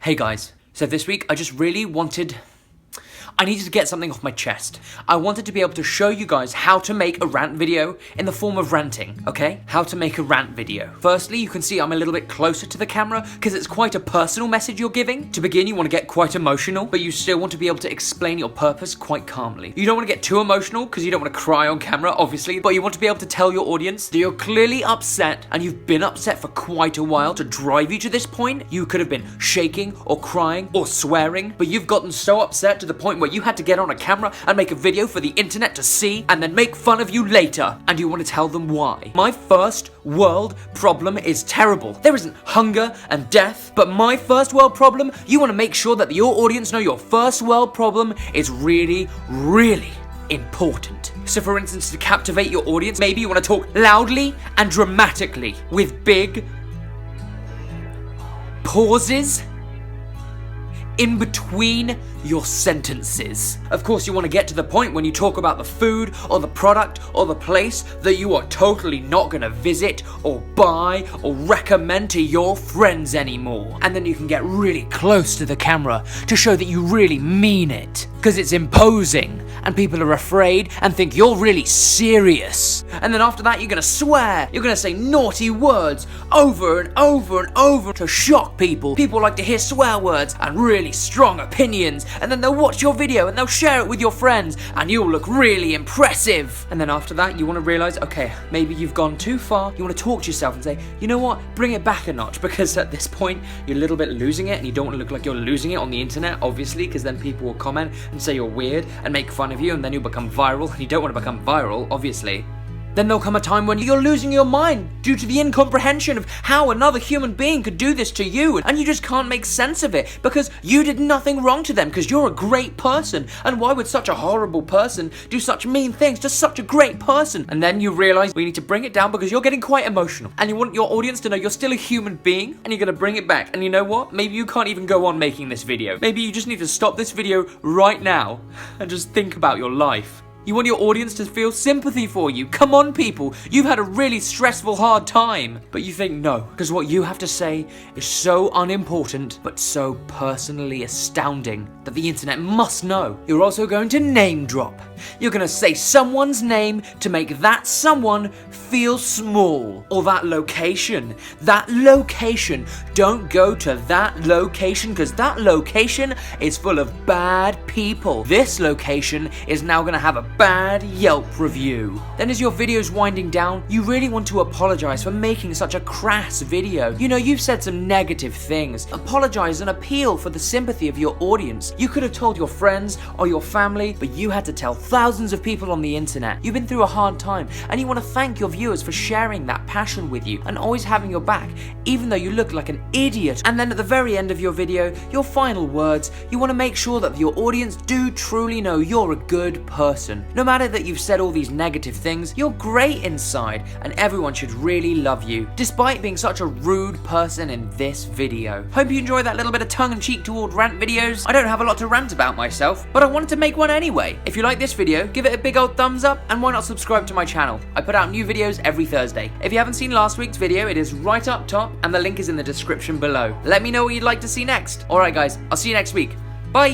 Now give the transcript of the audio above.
Hey guys, so this week I just really I needed to get something off my chest. I wanted to be able to show you guys how to make a rant video in the form of ranting, okay? How to make a rant video. Firstly, you can see I'm a little bit closer to the camera because it's quite a personal message you're giving. To begin, you want to get quite emotional, but you still want to be able to explain your purpose quite calmly. You don't want to get too emotional because you don't want to cry on camera, obviously, but you want to be able to tell your audience that you're clearly upset and you've been upset for quite a while to drive you to this point. You could have been shaking or crying or swearing, but you've gotten so upset to the point where you had to get on a camera and make a video for the internet to see and then make fun of you later, and you want to tell them why. My first world problem is terrible. There isn't hunger and death, but my first world problem, you want to make sure that your audience know your first world problem is really, really important. So for instance, to captivate your audience, maybe you want to talk loudly and dramatically with big pauses in between your sentences. Of course, you want to get to the point when you talk about the food or the product or the place that you are totally not going to visit or buy or recommend to your friends anymore. And then you can get really close to the camera to show that you really mean it, because it's imposing and people are afraid and think you're really serious. And then after that, you're going to swear. You're going to say naughty words over and over and over to shock people. People like to hear swear words and really strong opinions, and then they'll watch your video and they'll share it with your friends and you'll look really impressive. And then after that, you want to realize, okay, maybe you've gone too far. You want to talk to yourself and say, you know what, bring it back a notch, because at this point you're a little bit losing it and you don't want to look like you're losing it on the internet, obviously, because then people will comment and say you're weird and make fun of you, and then you'll become viral, and you don't want to become viral, obviously. Then there'll come a time when you're losing your mind due to the incomprehension of how another human being could do this to you, and you just can't make sense of it because you did nothing wrong to them, because you're a great person, and why would such a horrible person do such mean things to such a great person? And then you realize we need to bring it down because you're getting quite emotional and you want your audience to know you're still a human being, and you're going to bring it back. And you know what? Maybe you can't even go on making this video. Maybe you just need to stop this video right now and just think about your life. You want your audience to feel sympathy for you. Come on, people. You've had a really stressful, hard time. But you think no, because what you have to say is so unimportant, but so personally astounding that the internet must know. You're also going to name drop. You're going to say someone's name to make that someone feel small. Or that location. That location. Don't go to that location, because that location is full of bad people. This location is now going to have a bad Yelp review. Then as your video's winding down, you really want to apologize for making such a crass video. You know, you've said some negative things. Apologize and appeal for the sympathy of your audience. You could have told your friends or your family, but you had to tell thousands of people on the internet. You've been through a hard time, and you want to thank your viewers for sharing that passion with you and always having your back, even though you look like an idiot. And then at the very end of your video, your final words, you want to make sure that your audience do truly know you're a good person. No matter that you've said all these negative things, you're great inside, and everyone should really love you, despite being such a rude person in this video. Hope you enjoy that little bit of tongue-in-cheek toward rant videos. I don't have a lot to rant about myself, but I wanted to make one anyway. If you like this video, give it a big old thumbs up, and why not subscribe to my channel? I put out new videos every Thursday. If you haven't seen last week's video, it is right up top, and the link is in the description below. Let me know what you'd like to see next. Alright guys, I'll see you next week. Bye!